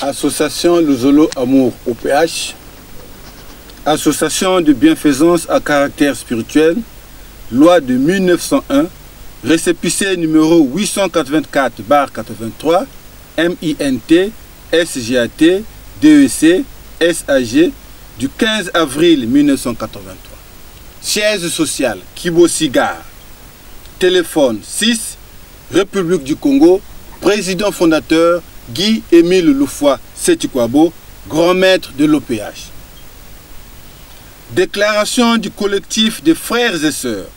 Association Luzolo Amour OPH, association de bienfaisance à caractère spirituel, loi de 1901, récépissé numéro 884/83, MINT, SGAT, DEC, SAG, du 15 avril 1983. Siège social, Kibosi Gare. Téléphone 6, République du Congo, président fondateur Guy-Émile Loufoua Sétikwabo, grand maître de l'OPH. Déclaration du collectif des frères et sœurs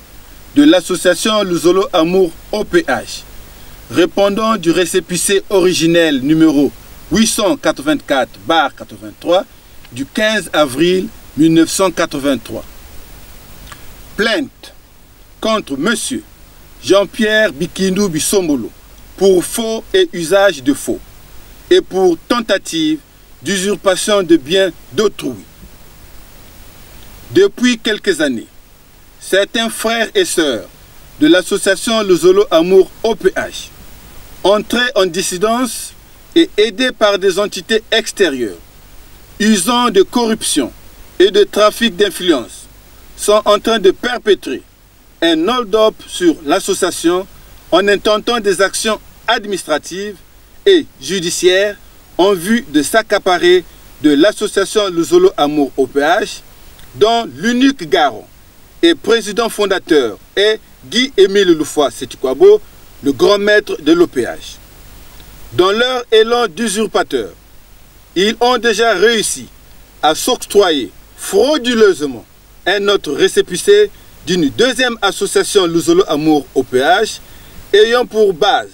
de l'association Luzolo Amour OPH, répondant du récépissé originel numéro 884/83 du 15 avril 1983. Plainte contre monsieur Jean-Pierre Bikindu Bisombolo pour faux et usage de faux et pour tentative d'usurpation de biens d'autrui. Depuis quelques années, certains frères et sœurs de l'association Luzolo Amour OPH, entrés en dissidence et aidés par des entités extérieures, usant de corruption et de trafic d'influence, sont en train de perpétrer un hold-up sur l'association en intentant des actions administratives et judiciaires en vue de s'accaparer de l'association Luzolo Amour OPH, dont l'unique garant et président fondateur est Guy-Émile Loufoua Sétikwabo, le grand maître de l'OPH. Dans leur élan d'usurpateur, ils ont déjà réussi à s'octroyer frauduleusement un autre récépissé d'une deuxième association Luzolo Amour OPH ayant pour base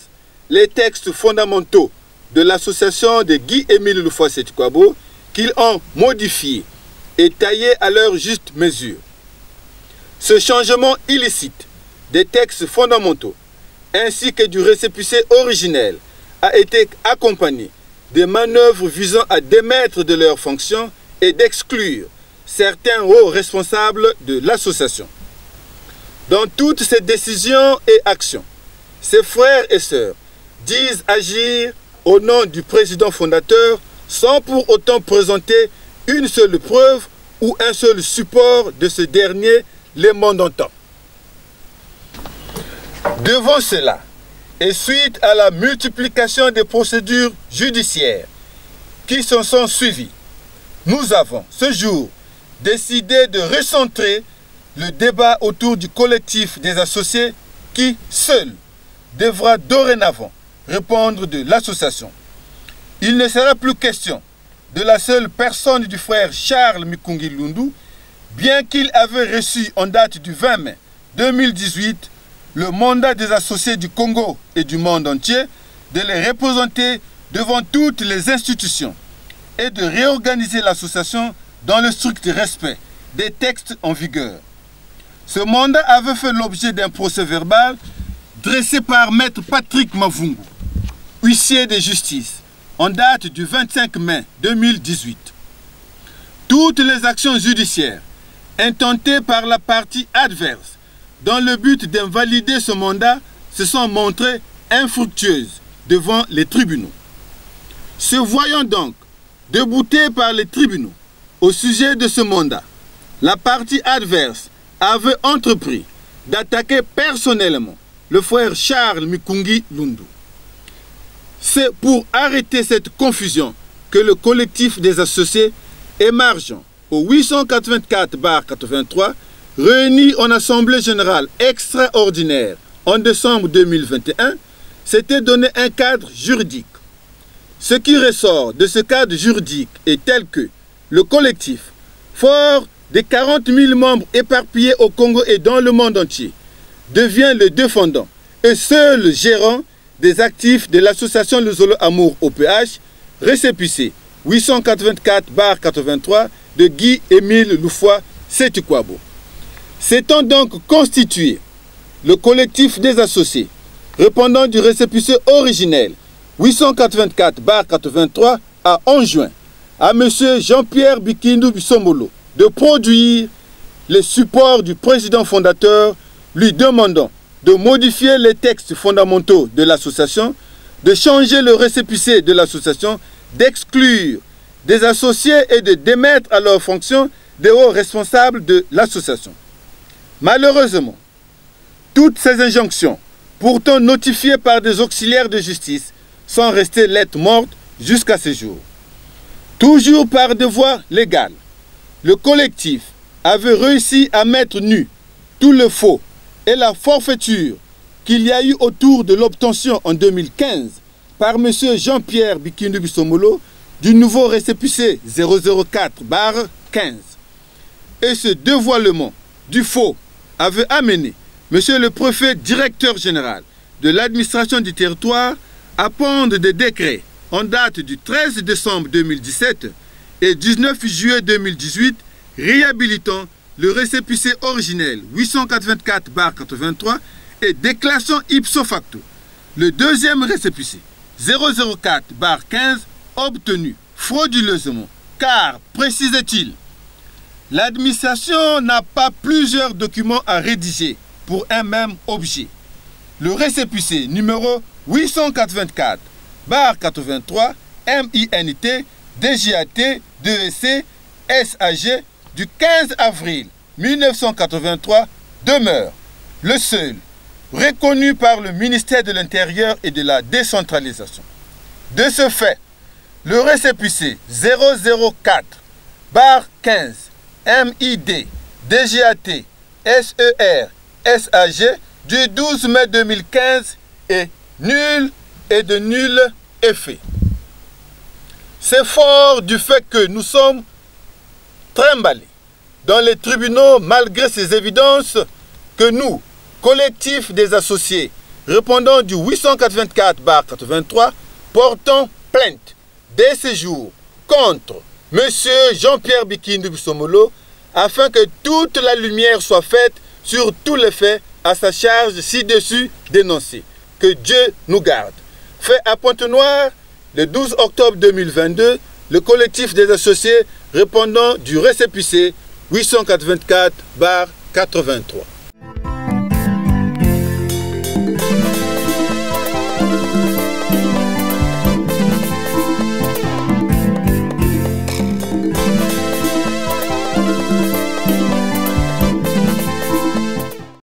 les textes fondamentaux de l'association de Guy-Émile Loufoua Sétikwabo qu'ils ont modifiés et taillés à leur juste mesure. Ce changement illicite des textes fondamentaux ainsi que du récépissé originel a été accompagné de manœuvres visant à démettre de leurs fonctions et d'exclure certains hauts responsables de l'association. Dans toutes ces décisions et actions, ces frères et sœurs disent agir au nom du président fondateur sans pour autant présenter une seule preuve ou un seul support de ce dernier les mandatant. Devant cela, et suite à la multiplication des procédures judiciaires qui s'en sont suivies, nous avons ce jour décidé de recentrer le débat autour du collectif des associés qui, seul, devra dorénavant répondre de l'association. Il ne sera plus question de la seule personne du frère Charles Mikungi Lundu, bien qu'il avait reçu en date du 20 mai 2018 le mandat des associés du Congo et du monde entier de les représenter devant toutes les institutions et de réorganiser l'association dans le strict respect des textes en vigueur. Ce mandat avait fait l'objet d'un procès-verbal dressé par Maître Patrick Mavungu, huissier de justice, en date du 25 mai 2018. Toutes les actions judiciaires intentées par la partie adverse dans le but d'invalider ce mandat se sont montrées infructueuses devant les tribunaux. Se voyant donc déboutés par les tribunaux au sujet de ce mandat, la partie adverse avait entrepris d'attaquer personnellement le frère Charles Mikungi Lundu. C'est pour arrêter cette confusion que le collectif des associés émargeant au 884/83, réuni en Assemblée générale extraordinaire en décembre 2021, s'était donné un cadre juridique. Ce qui ressort de ce cadre juridique est tel que le collectif, fort des 40 000 membres éparpillés au Congo et dans le monde entier, devient le défendant et seul gérant des actifs de l'association Luzolo Amour OPH, récépissé 884/83 de Guy-Émile Loufoua Sétikwabo. S'étant donc constitué le collectif des associés, répondant du récépissé originel 884/83 à 11 juin à M. Jean-Pierre Bikindu Bisombolo de produire les supports du président fondateur lui demandant de modifier les textes fondamentaux de l'association, de changer le récépissé de l'association d'exclure des associés et de démettre à leur fonction des hauts responsables de l'association. Malheureusement, toutes ces injonctions, pourtant notifiées par des auxiliaires de justice, sont restées lettres mortes jusqu'à ce jour. Toujours par devoir légal, le collectif avait réussi à mettre nu tout le faux et la forfaiture qu'il y a eu autour de l'obtention en 2015 par M. Jean-Pierre Bikindu Bissomolo du nouveau récépissé 004/15. Et ce dévoilement du faux avait amené M. le préfet directeur général de l'administration du territoire à prendre des décrets en date du 13 décembre 2017 et 19 juillet 2018 réhabilitant le récépissé originel 884/83 et déclassant ipso facto le deuxième récépissé 004/15 obtenu frauduleusement, car, précisait-il, l'administration n'a pas plusieurs documents à rédiger pour un même objet. Le récépissé numéro 884/83 MINT DGAT DEC SAG du 15 avril 1983 demeure le seul reconnu par le ministère de l'Intérieur et de la décentralisation. De ce fait, le récépissé 004/15 MID DGAT SER SAG du 12 mai 2015 est nul et de nul effet. C'est fort du fait que nous sommes trimballés dans les tribunaux malgré ces évidences que nous, collectif des associés répondant du 884/83, portons plainte dès ce jour contre M. Jean-Pierre Bikindu Bissomolo afin que toute la lumière soit faite sur tous les faits à sa charge ci-dessus dénoncés. Que Dieu nous garde. Fait à Pointe-Noire, le 12 octobre 2022, le collectif des associés répondant du récépissé 884/83.